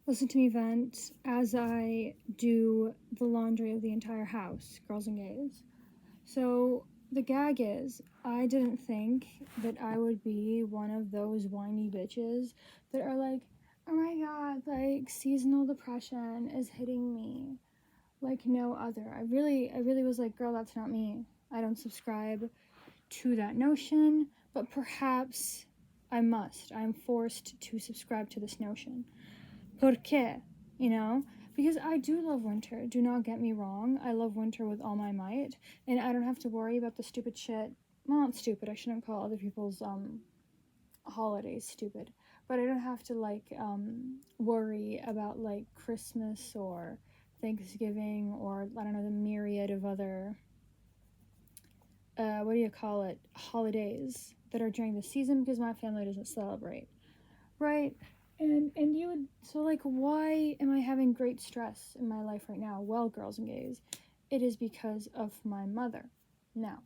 Listen to me vent as I do the laundry of the entire house, girls and gays. So, the gag is, I didn't think that I would be one of those whiny bitches that are like, oh my god, like, seasonal depression is hitting me like no other. I really was like, girl, that's not me. I don't subscribe to that notion, but perhaps I must. I'm forced to subscribe to this notion. ¿Por qué? You know? Because I do love winter. Do not get me wrong. I love winter with all my might. And I don't have to worry about the stupid shit. Well, not stupid. I shouldn't call other people's holidays stupid. But I don't have to worry about like Christmas or Thanksgiving or I don't know, the myriad of other holidays that are during the season because my family doesn't celebrate. Right? And you would so like why am I having great stress in my life right now? Well, girls and gays, it is because of my mother. Now,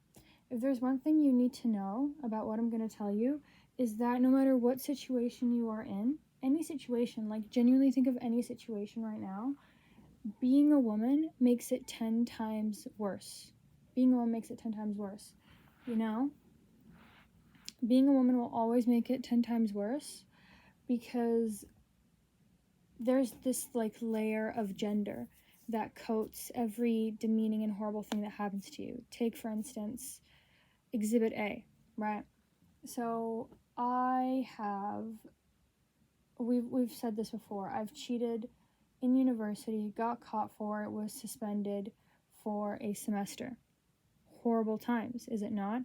if there's one thing you need to know about what I'm going to tell you is that no matter what situation you are in, any situation, like genuinely think of any situation right now, being a woman makes it 10 times worse. Being a woman makes it 10 times worse. You know? Being a woman will always make it 10 times worse because there's this like layer of gender that coats every demeaning and horrible thing that happens to you. Take for instance Exhibit A, right? So we've said this before. I've cheated in university, got caught for it, was suspended for a semester. Horrible times, is it not?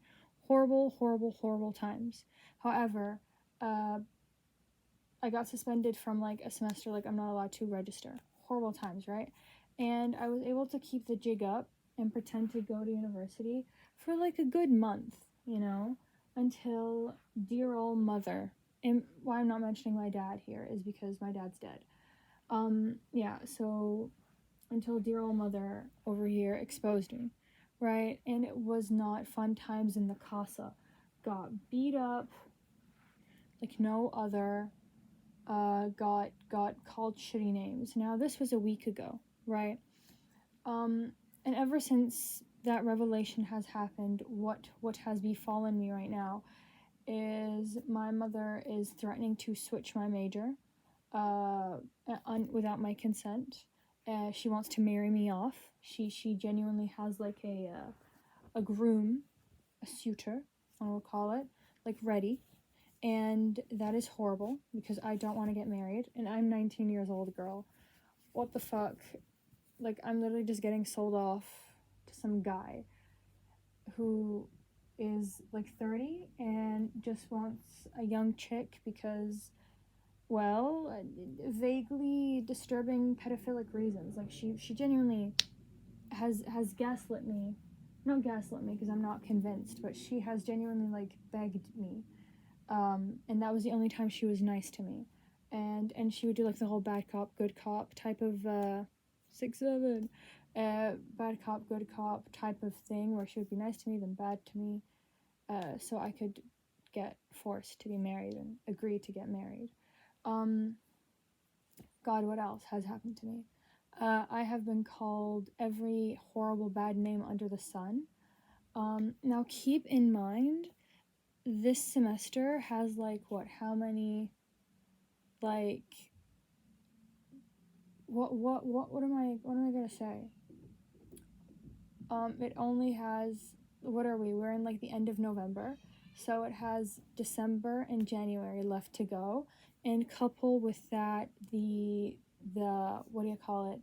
Horrible, horrible, horrible times. However, I got suspended from like a semester, like I'm not allowed to register. Horrible times, right? And I was able to keep the jig up and pretend to go to university for like a good month, you know, until dear old mother. And why I'm not mentioning my dad here is because my dad's dead. Yeah, so until dear old mother over here exposed me, right? And it was not fun times in the casa. Got beat up like no other. Got called shitty names. Now this was a week ago, right? And ever since that revelation has happened, what has befallen me right now is my mother is threatening to switch my major, without my consent. She wants to marry me off. She genuinely has like a groom, a suitor, I will call it, like ready. And that is horrible because I don't want to get married and I'm 19 years old, girl. What the fuck? Like, I'm literally just getting sold off to some guy who is like 30 and just wants a young chick because, well, vaguely disturbing pedophilic reasons. Like, she genuinely has gaslit me. Not gaslit me because I'm not convinced, but she has genuinely like begged me, and that was the only time she was nice to me. And she would do like the whole bad cop good cop type of 6'7" bad cop good cop type of thing where she would be nice to me then bad to me, so I could get forced to be married and agree to get married. God, what else has happened to me? I have been called every horrible bad name under the sun. Now keep in mind this semester has like how many, like what am I gonna say? It only has, what are we? We're in like the end of November. So it has December and January left to go. And couple with that the what do you call it?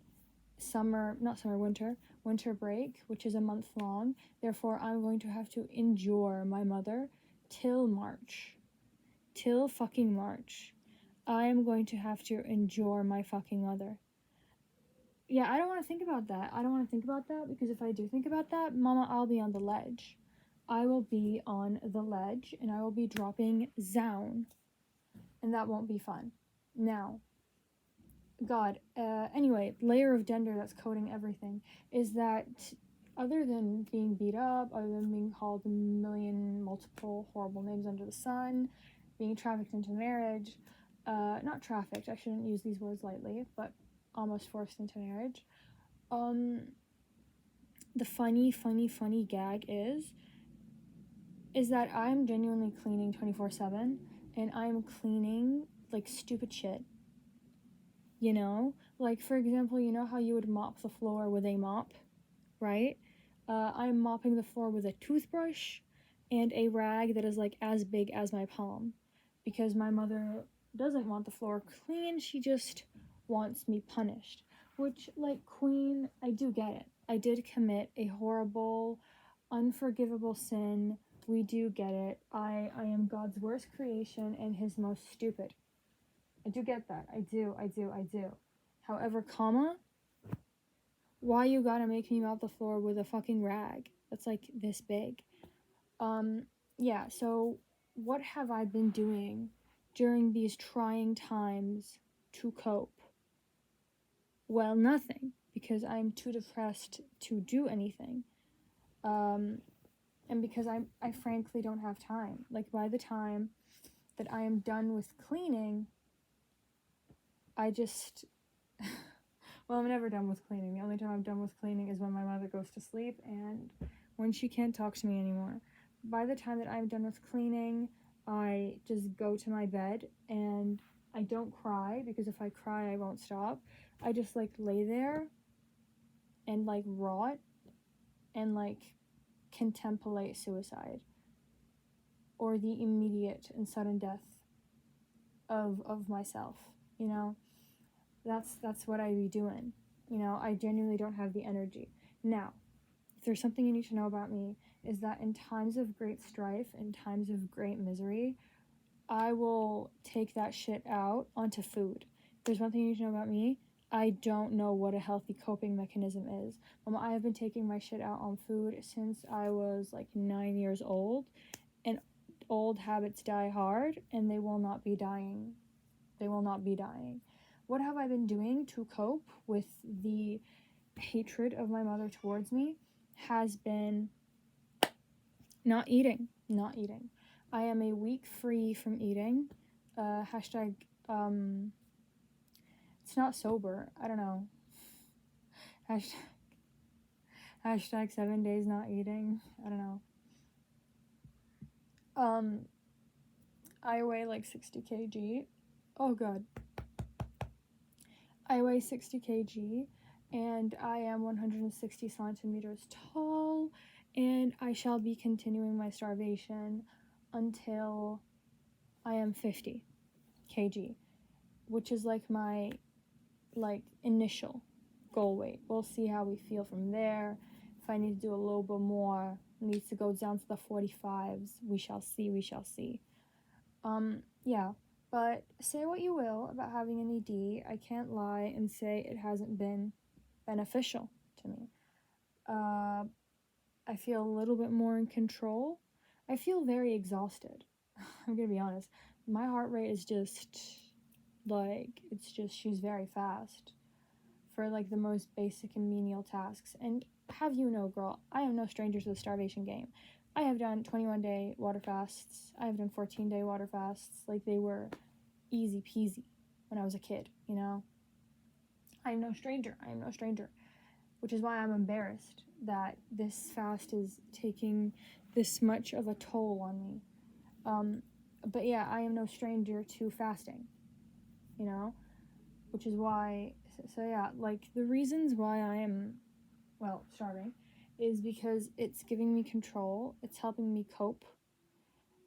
Winter break, which is a month long. Therefore, I'm going to have to endure my mother till March. Till fucking March. I am going to have to endure my fucking mother. Yeah, I don't want to think about that. I don't want to think about that because if I do think about that, mama, I'll be on the ledge. I will be on the ledge and I will be dropping Zown. And that won't be fun. Now, God, anyway, layer of gender that's coding everything is that other than being beat up, other than being called a million multiple horrible names under the sun, being trafficked into marriage, not trafficked, I shouldn't use these words lightly, but almost forced into marriage. The funny gag is that I'm genuinely cleaning 24/7, and I'm cleaning like stupid shit. You know, like for example, you know how you would mop the floor with a mop, right? I'm mopping the floor with a toothbrush and a rag that is like as big as my palm, because my mother doesn't want the floor clean, she just wants me punished. Which, like, queen, I do get it. I did commit a horrible, unforgivable sin. We do get it. I am God's worst creation and his most stupid. I do get that. I do. However, comma, why you gotta make me mop the floor with a fucking rag that's like this big? Yeah, so what have I been doing during these trying times to cope? Well, nothing, because I'm too depressed to do anything. And because I frankly don't have time. Like, by the time that I am done with cleaning, I just well, I'm never done with cleaning. The only time I'm done with cleaning is when my mother goes to sleep and when she can't talk to me anymore. By the time that I'm done with cleaning, I just go to my bed and I don't cry, because if I cry I won't stop. I just like lay there and like rot and like contemplate suicide or the immediate and sudden death of myself, you know? That's what I be doing. You know, I genuinely don't have the energy. Now, if there's something you need to know about me, is that in times of great strife, in times of great misery, I will take that shit out onto food. If there's one thing you need to know about me, I don't know what a healthy coping mechanism is. I have been taking my shit out on food since I was like 9 years old, and old habits die hard, and they will not be dying. They will not be dying. What have I been doing to cope with the hatred of my mother towards me? Has been not eating. I am a week free from eating. Hashtag, it's not sober. I don't know. Hashtag 7 days not eating. I don't know. I weigh like 60 kg. Oh god. I weigh 60 kg and I am 160 centimeters tall, and I shall be continuing my starvation until I am 50 kg, which is like my initial goal weight. We'll see how we feel from there. If I need to do a little bit more, needs to go down to the 45s, we shall see. Yeah. But say what you will about having an ED, I can't lie and say it hasn't been beneficial to me. I feel a little bit more in control. I feel very exhausted. I'm gonna be honest. My heart rate is just she's very fast for like the most basic and menial tasks. And have you know, girl, I am no stranger to the starvation game. I have done 21-day water fasts. I have done 14-day water fasts. Like, they were easy peasy when I was a kid, you know? I am no stranger. Which is why I'm embarrassed that this fast is taking this much of a toll on me. But yeah, I am no stranger to fasting, you know? Which is why, so yeah, like, the reasons why I am, well, starving is because it's giving me control. It's helping me cope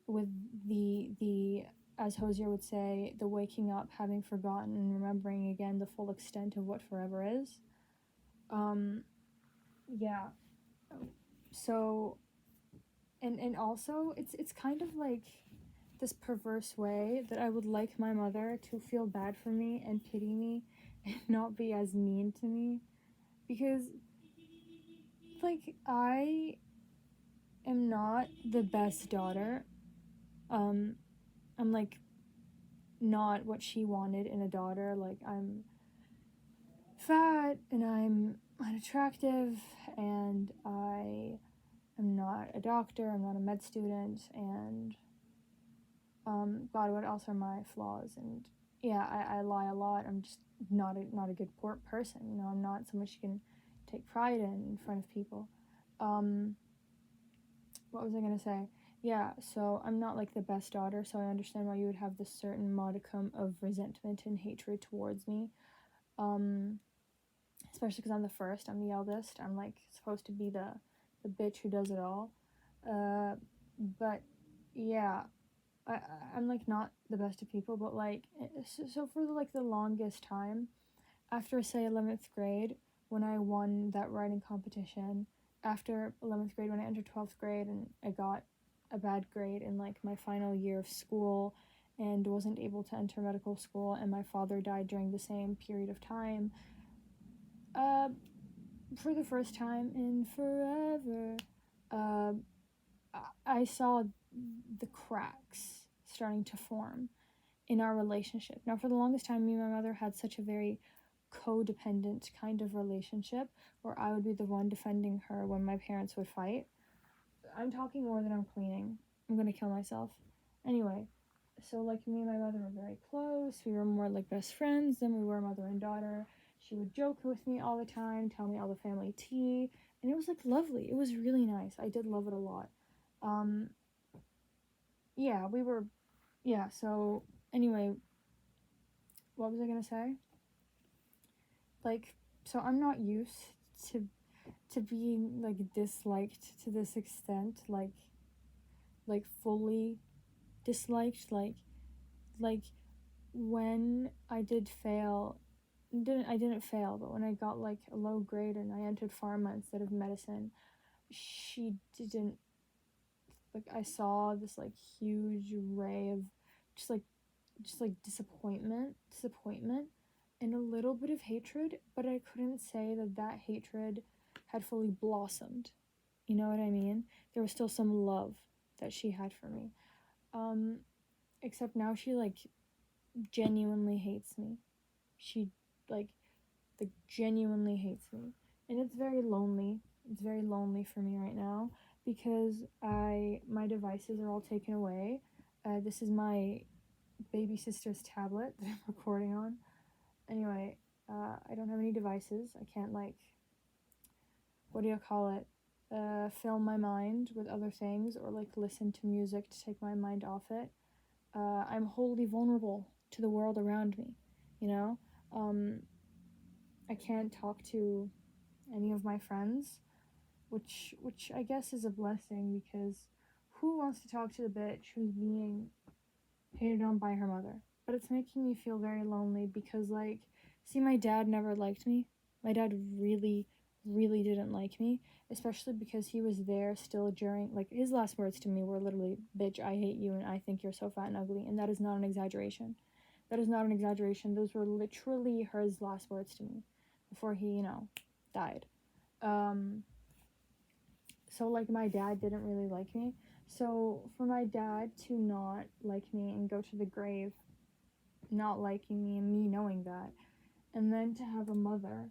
with the as Hosier would say, the waking up, having forgotten, and remembering again the full extent of what forever is. Yeah. So, and also, it's kind of like this perverse way that I would like my mother to feel bad for me and pity me and not be as mean to me, because like, I am not the best daughter. I'm like not what she wanted in a daughter. Like, I'm fat and I'm unattractive and I am not a doctor, I'm not a med student, and God, what else are my flaws? And yeah, I lie a lot. I'm just not a good person. You know, I'm not someone she can take pride in front of people. Um, what was I gonna say? Yeah, so I'm not like the best daughter, so I understand why you would have this certain modicum of resentment and hatred towards me. Um, Especially because I'm the first, I'm the eldest. I'm like supposed to be the bitch who does it all. Uh, but yeah, I I'm like not the best of people, but like so for like the longest time, after say 11th grade, when I won that writing competition, after 11th grade when I entered 12th grade and I got a bad grade in like my final year of school and wasn't able to enter medical school, and my father died during the same period of time. Uh, for the first time in forever, uh, I saw the cracks starting to form in our relationship. Now, for the longest time, me and my mother had such a very codependent kind of relationship where I would be the one defending her when my parents would fight. I'm talking more than I'm cleaning. I'm gonna kill myself. Anyway, so like me and my mother were very close. We were more like best friends than we were mother and daughter. She would joke with me all the time, tell me all the family tea, and it was like lovely. It was really nice. I did love it a lot. Um, yeah, we were, yeah, so anyway, what was I gonna say? Like, so I'm not used to being like disliked to this extent, like fully disliked, like when I didn't fail, but when I got like a low grade and I entered pharma instead of medicine, she didn't, like, I saw this like huge ray of just like disappointment and a little bit of hatred, but I couldn't say that that hatred had fully blossomed. You know what I mean? There was still some love that she had for me. Um, Except now she like genuinely hates me. She like genuinely hates me. And it's very lonely. It's very lonely for me right now because my devices are all taken away. This is my baby sister's tablet that I'm recording on. Anyway, I don't have any devices. I can't like, what do you call it? Fill my mind with other things or like listen to music to take my mind off it. I'm wholly vulnerable to the world around me, you know? Um, I can't talk to any of my friends, which I guess is a blessing because who wants to talk to the bitch who's being hated on by her mother? But it's making me feel very lonely because, like, see, my dad never liked me. My dad really, really didn't like me, especially because he was there still during, like, his last words to me were literally, bitch, I hate you and I think you're so fat and ugly. And that is not an exaggeration. That is not an exaggeration. Those were literally his last words to me before he, died. Um, so, like, my dad didn't really like me. So, for my dad to not like me and go to the grave not liking me and me knowing that, and then to have a mother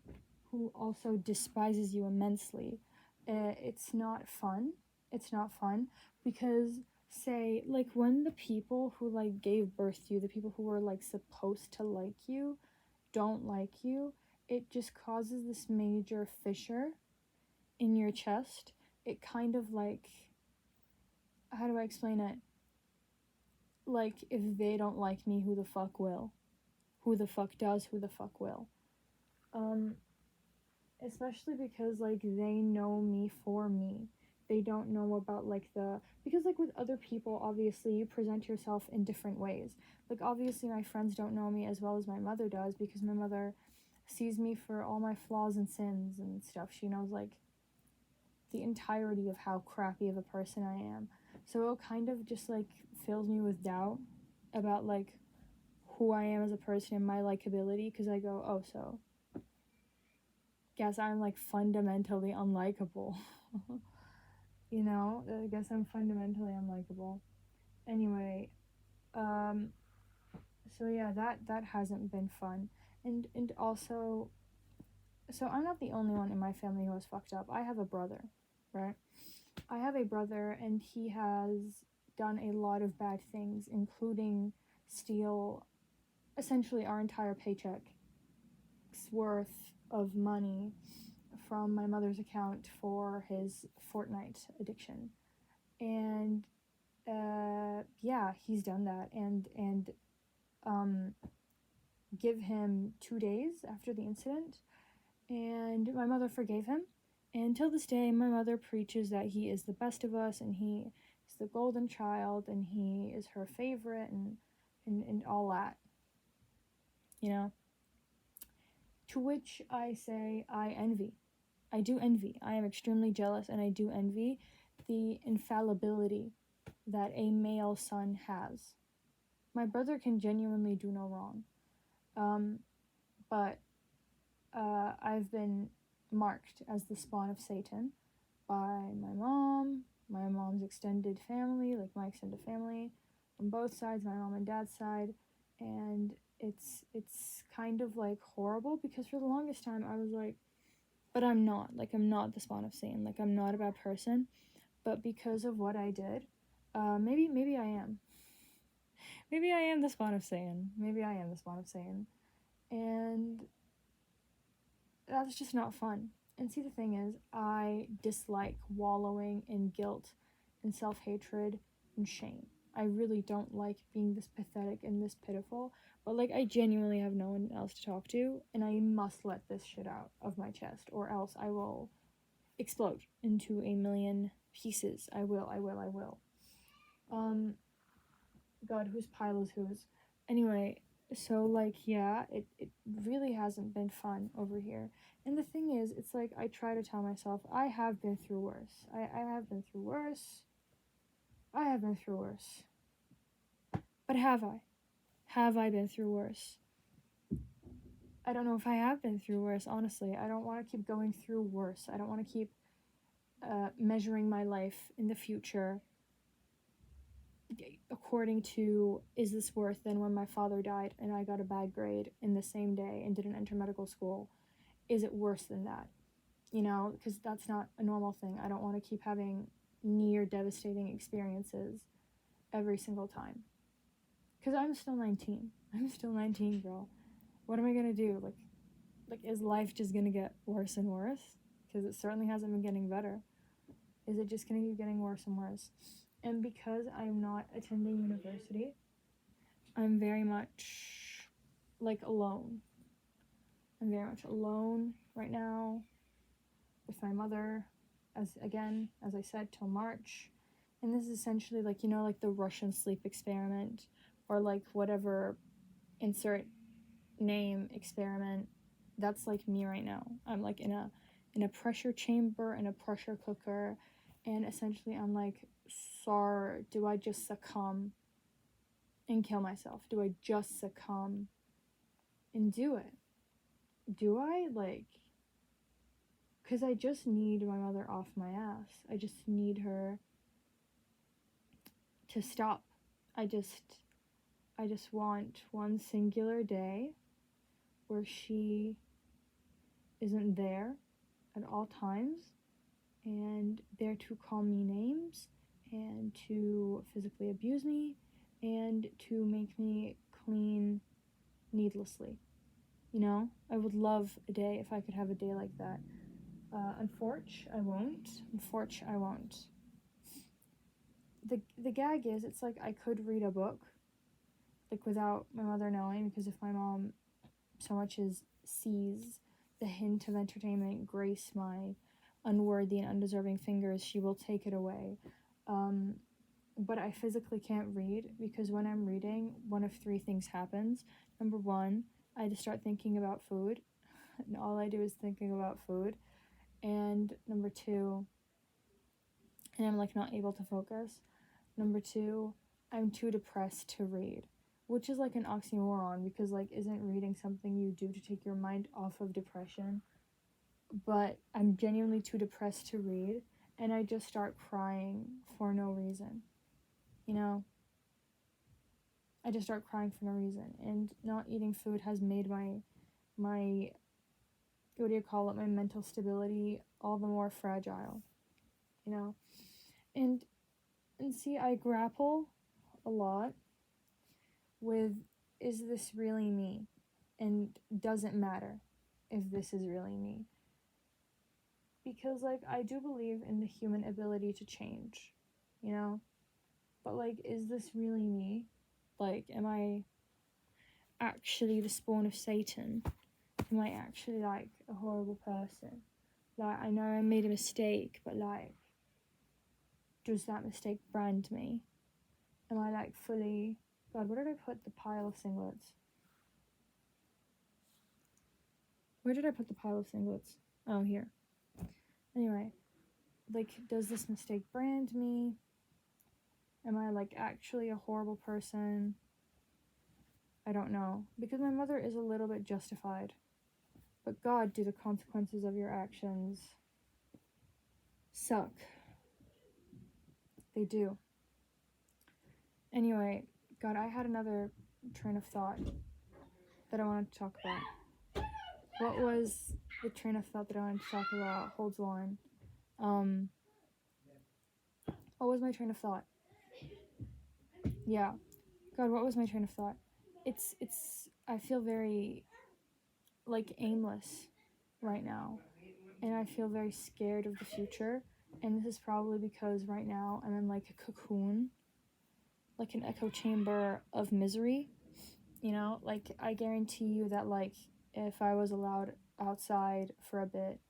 who also despises you immensely, it's not fun. It's not fun because, say, like, when the people who like gave birth to you, the people who were like supposed to like you, don't like you, it just causes this major fissure in your chest. It kind of like, how do I explain it? Like, if they don't like me, who the fuck will? Who the fuck does? Who the fuck will? Um, Especially because like they know me for me. They don't know about like because like with other people, obviously you present yourself in different ways. Like obviously my friends don't know me as well as my mother does because my mother sees me for all my flaws and sins and stuff. She knows like the entirety of how crappy of a person I am. So it kind of just like fills me with doubt about like who I am as a person and my likability because I go, oh, so guess I'm like fundamentally unlikable. I guess I'm fundamentally unlikable. Anyway, um, so yeah, that hasn't been fun. And also, so I'm not the only one in my family who has fucked up. I have a brother, right? I have a brother, and he has done a lot of bad things, including steal essentially our entire paycheck's worth of money from my mother's account for his Fortnite addiction. And yeah, he's done that, and give him 2 days after the incident, and my mother forgave him. And till this day, my mother preaches that he is the best of us, and he is the golden child, and he is her favorite, and all that, you know. To which I say, I envy. I do envy. I am extremely jealous, and I do envy the infallibility that a male son has. My brother can genuinely do no wrong. But I've been marked as the spawn of Satan by my mom, my mom's extended family, like my extended family on both sides, my mom and dad's side, and it's kind of like horrible, because for the longest time I was like, but I'm not the spawn of Satan, like I'm not a bad person, but because of what I did, maybe I am. Maybe I am the spawn of Satan. Maybe I am the spawn of Satan. And that's just not fun. And see, the thing is, I dislike wallowing in guilt and self-hatred and shame. I really don't like being this pathetic and this pitiful, but like I genuinely have no one else to talk to, and I must let this shit out of my chest, or else I will explode into a million pieces. I will. God, whose pile is whose? Anyway, so like, yeah, it really hasn't been fun over here. And the thing is, it's like I try to tell myself I have been through worse. I have been through worse. I have been through worse. But have I? Have I been through worse? I don't know if I have been through worse, honestly. I don't want to keep going through worse. I don't want to keep measuring my life in the future according to, is this worse than when my father died and I got a bad grade in the same day and didn't enter medical school? Is it worse than that? You know, because that's not a normal thing. I don't want to keep having near devastating experiences every single time. Because I'm still 19. I'm still 19, girl. What am I going to do? Like, is life just going to get worse and worse? Because it certainly hasn't been getting better. Is it just going to keep getting worse and worse? And because I'm not attending university, I'm very much like alone. I'm very much alone right now with my mother, as I said, till March. And this is essentially like, you know, like the Russian sleep experiment, or like whatever insert name experiment. That's like me right now. I'm like in a pressure chamber, in a pressure cooker, and essentially I'm like, sorry, do I just succumb and kill myself? Do I just succumb and do it? Do I? Like, because I just need my mother off my ass. I just need her to stop. I just want one singular day where she isn't there at all times, and there to call me names, and to physically abuse me, and to make me clean needlessly. You know, I would love a day if I could have a day like that. Unfortunately, I won't. The gag is, it's like I could read a book, like without my mother knowing, because if my mom so much as sees the hint of entertainment grace my unworthy and undeserving fingers, she will take it away. But I physically can't read, because when I'm reading, one of three things happens. Number one, I just start thinking about food, and all I do is thinking about food. And number two, and I'm like not able to focus. Number two, I'm too depressed to read, which is like an oxymoron, because like, isn't reading something you do to take your mind off of depression? But I'm genuinely too depressed to read, and I just start crying for no reason. You know, I just start crying for no reason, and not eating food has made my what do you call it, my mental stability all the more fragile, you know. And see, I grapple a lot with is this really me? And does it matter if this is really me? Because, like, I do believe in the human ability to change, you know? But, like, is this really me? Like, am I actually the spawn of Satan? Am I actually, like, a horrible person? Like, I know I made a mistake, but, like, does that mistake brand me? Am I, like, fully... God, where did I put the pile of singlets? Where did I put the pile of singlets? Oh, here. Anyway, like, does this mistake brand me? Am I, like, actually a horrible person? I don't know. Because my mother is a little bit justified. But God, do the consequences of your actions suck. They do. Anyway, God, I had another train of thought that I wanted to talk about. What was the train of thought that I wanted to talk about? Hold on. What was my train of thought? Yeah. God, what was my train of thought? I feel very, like, aimless right now. And I feel very scared of the future. And this is probably because right now I'm in, like, a cocoon. Like an echo chamber of misery. You know? Like, I guarantee you that, like, if I was allowed outside for a bit,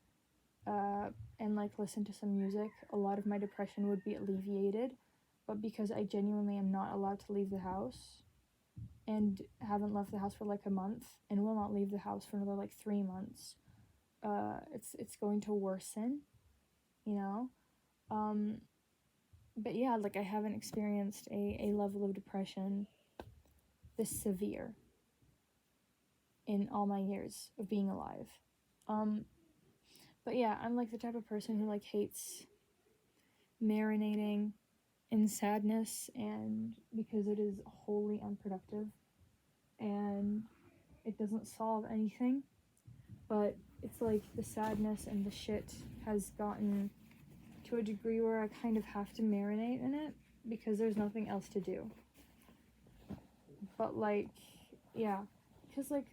and, like, listen to some music, a lot of my depression would be alleviated. But because I genuinely am not allowed to leave the house, and haven't left the house for, like, a month, and will not leave the house for another, like, 3 months, it's going to worsen, you know? But yeah, like, I haven't experienced a level of depression this severe in all my years of being alive. But yeah, I'm, like, the type of person who, like, hates marinating in sadness, and because it is wholly unproductive and it doesn't solve anything. But it's like the sadness and the shit has gotten to a degree where I kind of have to marinate in it because there's nothing else to do. But, like, yeah, because, like,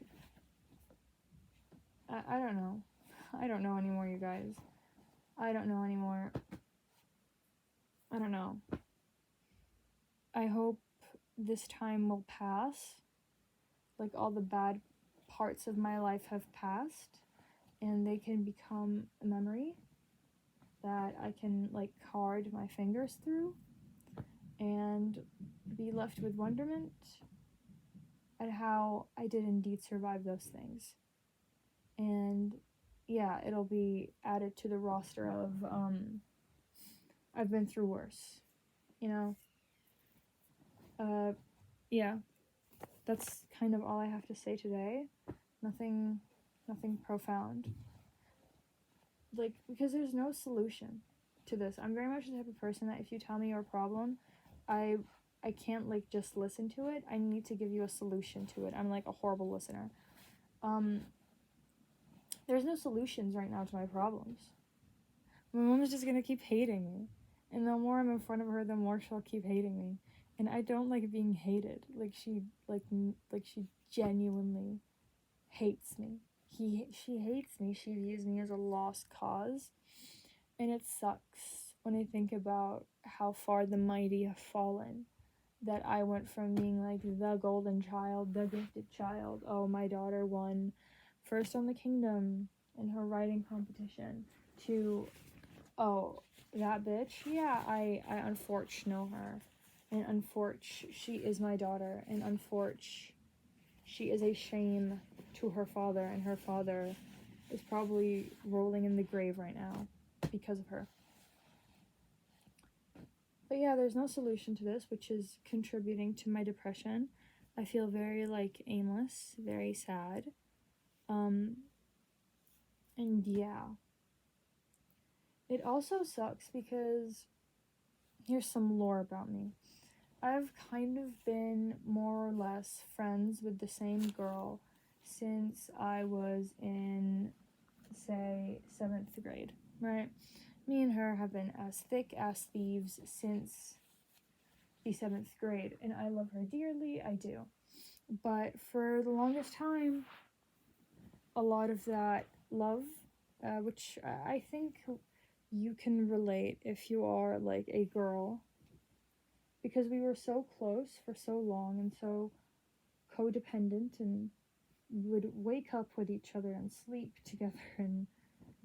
I don't know. I don't know anymore, you guys. I don't know anymore. I don't know. I hope this time will pass. Like, all the bad parts of my life have passed, and they can become a memory that I can, like, card my fingers through and be left with wonderment at how I did indeed survive those things. And yeah, it'll be added to the roster of I've been through worse, you know? Yeah, that's kind of all I have to say today. Nothing profound. Like, because there's no solution to this. I'm very much the type of person that if you tell me your problem, I can't, like, just listen to it. I need to give you a solution to it. I'm, like, a horrible listener. There's no solutions right now to my problems. My mom is just gonna keep hating me. And the more I'm in front of her, the more she'll keep hating me. And I don't like being hated. Like, she genuinely hates me. She hates me. She views me as a lost cause. And it sucks when I think about how far the mighty have fallen. That I went from being, like, the golden child, the gifted child. Oh, my daughter won first on the kingdom in her writing competition. To, oh, that bitch? Yeah, I unfortunately know her. And unfortunately, she is my daughter. And unfortunately, she is a shame to her father. And her father is probably rolling in the grave right now because of her. But yeah, there's no solution to this, which is contributing to my depression. I feel very, like, aimless, very sad. And yeah. It also sucks because here's some lore about me. I've kind of been more or less friends with the same girl since I was in, say, 7th grade, right? Me and her have been as thick as thieves since the 7th grade, and I love her dearly, I do. But for the longest time, a lot of that love, which I think you can relate if you are like a girl, because we were so close for so long and so codependent, and would wake up with each other and sleep together and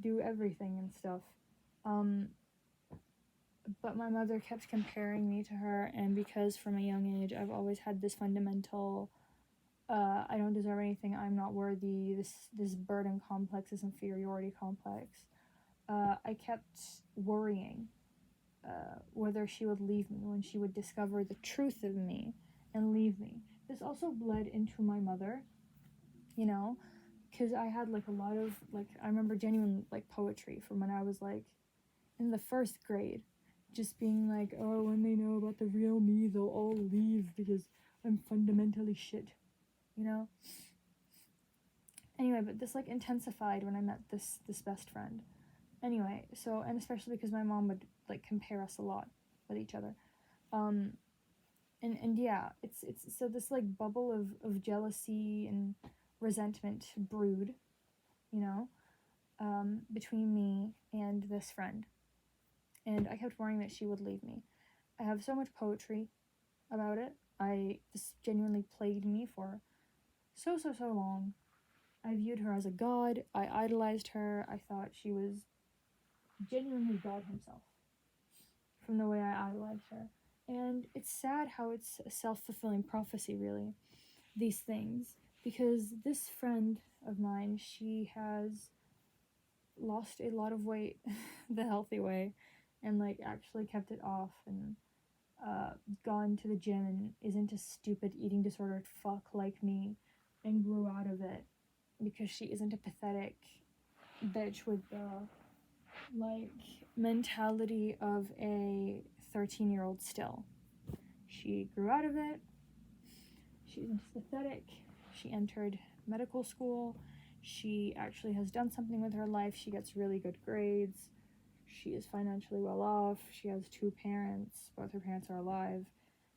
do everything and stuff. But my mother kept comparing me to her, and because from a young age I've always had this fundamental I don't deserve anything, I'm not worthy, this burden complex, this inferiority complex, I kept worrying whether she would leave me when she would discover the truth of me and leave me. This also bled into my mother, you know, because I had like a lot of like, I remember genuine like poetry from when I was like in the first grade, just being like, oh, when they know about the real me, they'll all leave because I'm fundamentally shit, you know. Anyway, but this like intensified when I met this best friend. Anyway, so, and especially because my mom would like compare us a lot with each other. And yeah, it's so this like bubble of jealousy and resentment brewed, you know, between me and this friend. And I kept worrying that she would leave me. I have so much poetry about it. This genuinely plagued me for so long. I viewed her as a god. I idolized her. I thought she was genuinely God himself from the way I idolized her. And it's sad how it's a self-fulfilling prophecy, really, these things. Because this friend of mine, she has lost a lot of weight the healthy way, and like actually kept it off, and gone to the gym, and isn't a stupid eating disordered fuck like me and grew out of it, because she isn't a pathetic bitch with the like mentality of a 13-year-old still. She grew out of it. She isn't pathetic. She entered medical school. She actually has done something with her life. She gets really good grades. She is financially well off. She has 2 parents. Both her parents are alive.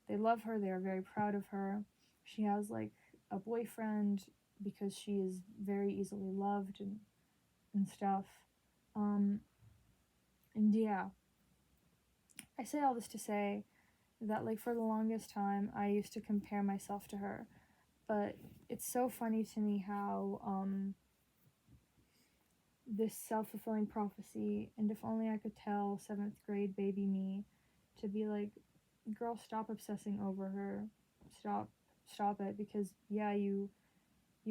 They love her. They are very proud of her. She has like a boyfriend because she is very easily loved and stuff. And yeah, I say all this to say that like for the longest time I used to compare myself to her, but it's so funny to me how this self-fulfilling prophecy, and if only I could tell 7th grade baby me to be like, girl, stop obsessing over her, stop it, because yeah, you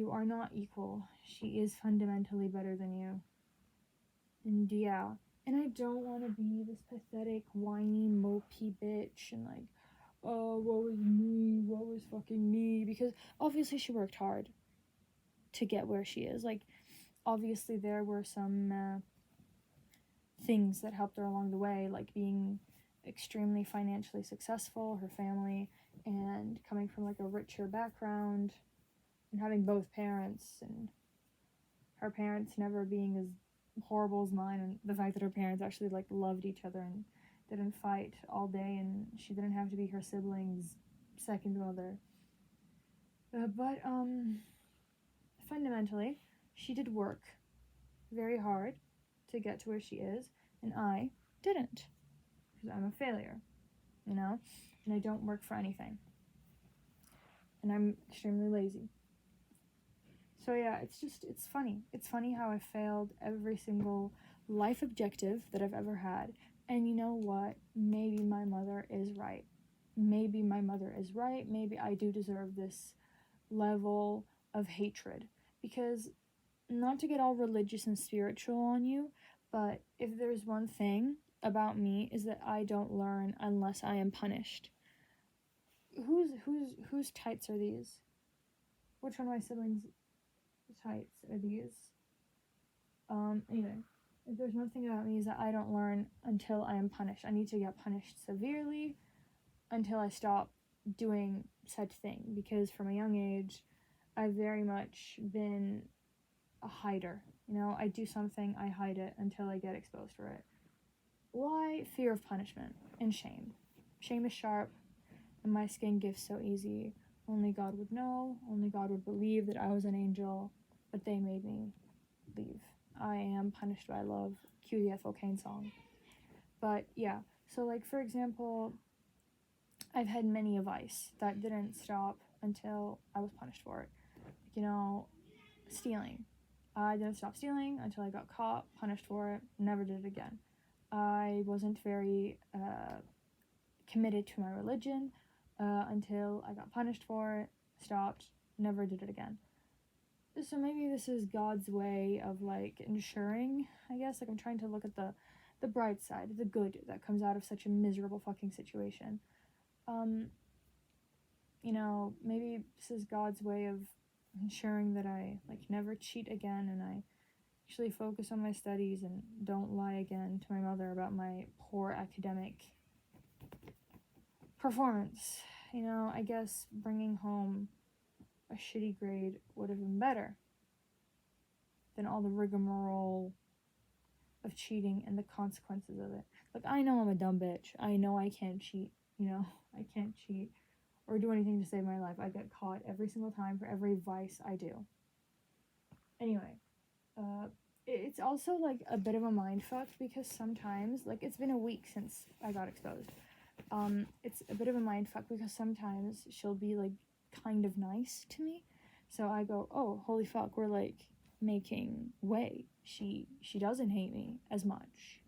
are not equal. She is fundamentally better than you. And yeah, and I don't want to be this pathetic, whiny, mopey bitch and like, oh, woe is fucking me, because obviously she worked hard to get where she is. Like, obviously there were some things that helped her along the way, like being extremely financially successful, her family, and coming from like a richer background, and having both parents, and her parents never being as horrible as mine, and the fact that her parents actually like loved each other and didn't fight all day, and she didn't have to be her siblings' second mother. But fundamentally, she did work very hard to get to where she is, and I didn't, because I'm a failure, you know, and I don't work for anything, and I'm extremely lazy. So yeah, it's funny. It's funny how I failed every single life objective that I've ever had. And you know what? Maybe my mother is right. Maybe my mother is right. Maybe I do deserve this level of hatred. Because, not to get all religious and spiritual on you, but if there's one thing about me, is that I don't learn unless I am punished. Whose tights are these? Which one of my siblings' tights are these? Anyway, if there's one thing about me, is that I don't learn until I am punished. I need to get punished severely until I stop doing said thing, because from a young age, I've very much been a hider. You know, I do something, I hide it until I get exposed for it. Why? Fear of punishment and shame. Shame is sharp, and my skin gives so easy. Only God would know. Only God would believe that I was an angel, but they made me leave. I am punished by love. Cue the Ethel Cain song. But yeah, so like for example, I've had many a vice that didn't stop until I was punished for it. You know, stealing. I didn't stop stealing until I got caught, punished for it, never did it again. I wasn't very committed to my religion until I got punished for it, stopped, never did it again. So maybe this is God's way of like ensuring, I guess, like I'm trying to look at the bright side, the good that comes out of such a miserable fucking situation. You know, maybe this is God's way of ensuring that I like never cheat again and I actually focus on my studies and don't lie again to my mother about my poor academic performance. You know, I guess bringing home a shitty grade would have been better than all the rigmarole of cheating and the consequences of it. Like, I know I'm a dumb bitch. I know I can't cheat. You know, I can't cheat or do anything to save my life. I get caught every single time for every vice I do. Anyway, it's also like a bit of a mindfuck because sometimes, like, it's been a week since I got exposed. It's a bit of a mindfuck because sometimes she'll be like kind of nice to me. So I go, oh, holy fuck, we're like making way. She doesn't hate me as much.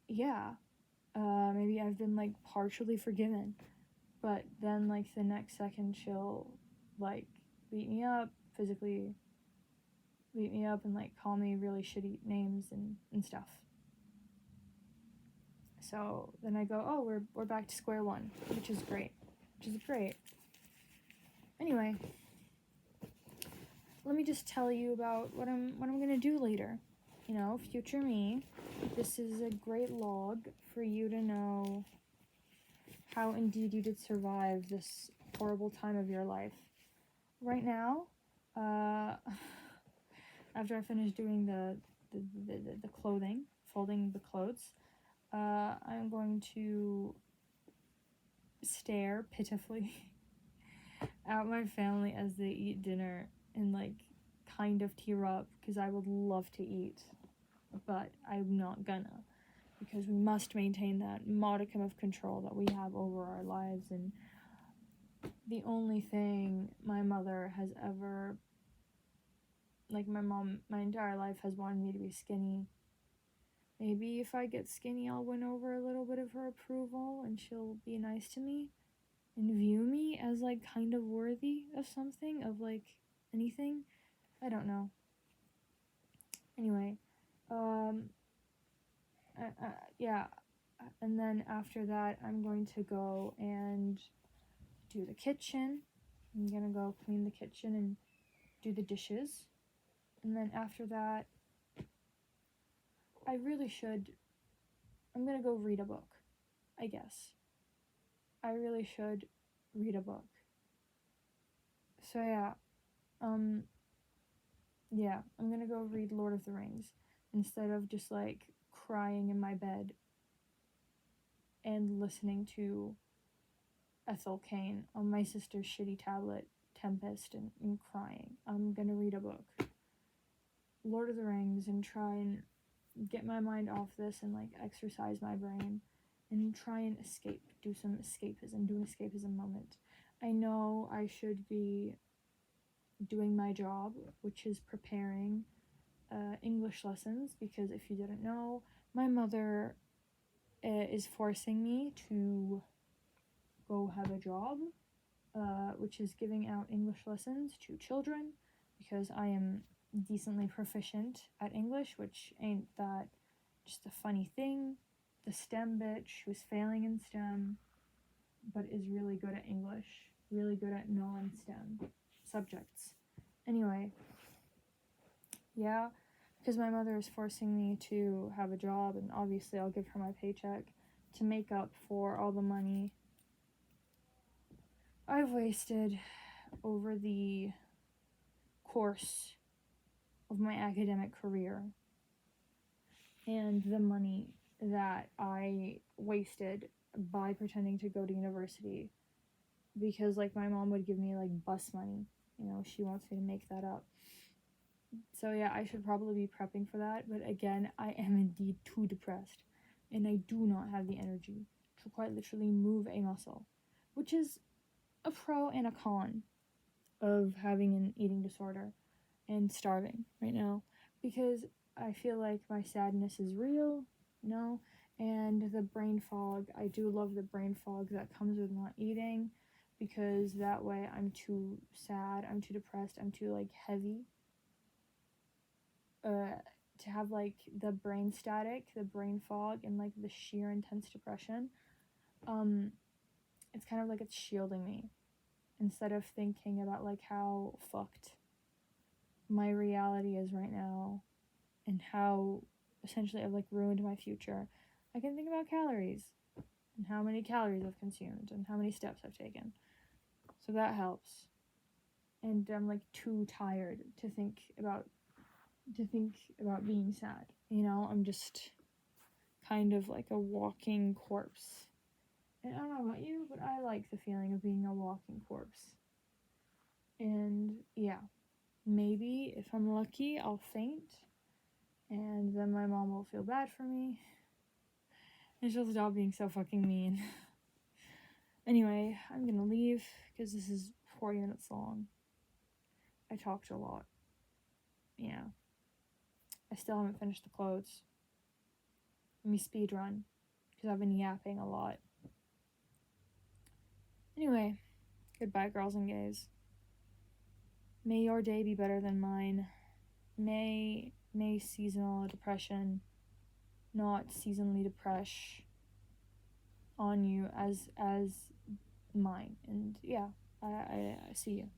Yeah. Maybe I've been like partially forgiven. But then like the next second she'll like beat me up, physically beat me up and like call me really shitty names and stuff. So then I go, oh, we're back to square one, which is great. Anyway, let me just tell you about what I'm gonna do later. You know, future me. This is a great log for you to know how indeed you did survive this horrible time of your life. Right now, after I finish doing the clothing, folding the clothes, I'm going to stare pitifully at my family as they eat dinner and like kind of tear up because I would love to eat, but I'm not gonna because we must maintain that modicum of control that we have over our lives. And the only thing my mother has ever, like my mom, my entire life has wanted me to be skinny. Maybe if I get skinny, I'll win over a little bit of her approval and she'll be nice to me and view me as like kind of worthy of something, of like anything. I don't know. Anyway, yeah. And then after that, I'm going to go and do the kitchen. I'm gonna go clean the kitchen and do the dishes. And then after that, I'm gonna go read a book, I guess. I really should read a book. So yeah, I'm gonna go read Lord of the Rings instead of just like crying in my bed and listening to Ethel Cain on my sister's shitty tablet, Tempest, and crying. I'm gonna read a book, Lord of the Rings, and try and get my mind off this and like exercise my brain and try and escape, do an escapism moment. I know I should be doing my job, which is preparing English lessons, because if you didn't know, my mother is forcing me to go have a job, which is giving out English lessons to children, because I am decently proficient at English, which ain't that just a funny thing. The STEM bitch who's failing in STEM, but is really good at English, really good at non-STEM subjects. Anyway, yeah, because my mother is forcing me to have a job, and obviously I'll give her my paycheck to make up for all the money I've wasted over the course of my academic career, and the money that I wasted by pretending to go to university because like my mom would give me like bus money. You know, she wants me to make that up. So yeah, I should probably be prepping for that. But again, I am indeed too depressed, and I do not have the energy to quite literally move a muscle, which is a pro and a con of having an eating disorder and starving right now, because I feel like my sadness is real, you know, and the brain fog. I do love the brain fog that comes with not eating, because that way I'm too sad, I'm too depressed, I'm too like heavy to have like the brain static, the brain fog, and like the sheer intense depression. It's kind of like it's shielding me instead of thinking about like how fucked my reality is right now and how essentially I've like ruined my future. I can think about calories and how many calories I've consumed and how many steps I've taken. So that helps. And I'm like too tired to think about being sad. You know, I'm just kind of like a walking corpse. And I don't know about you, but I like the feeling of being a walking corpse. And yeah, maybe if I'm lucky, I'll faint, and then my mom will feel bad for me, and she'll stop being so fucking mean. Anyway, I'm gonna leave because this is 40 minutes long. I talked a lot. Yeah. I still haven't finished the clothes. Let me speed run because I've been yapping a lot. Anyway, goodbye, girls and gays. May your day be better than mine. May seasonal depression not seasonally depress on you as mine. And yeah, I see you.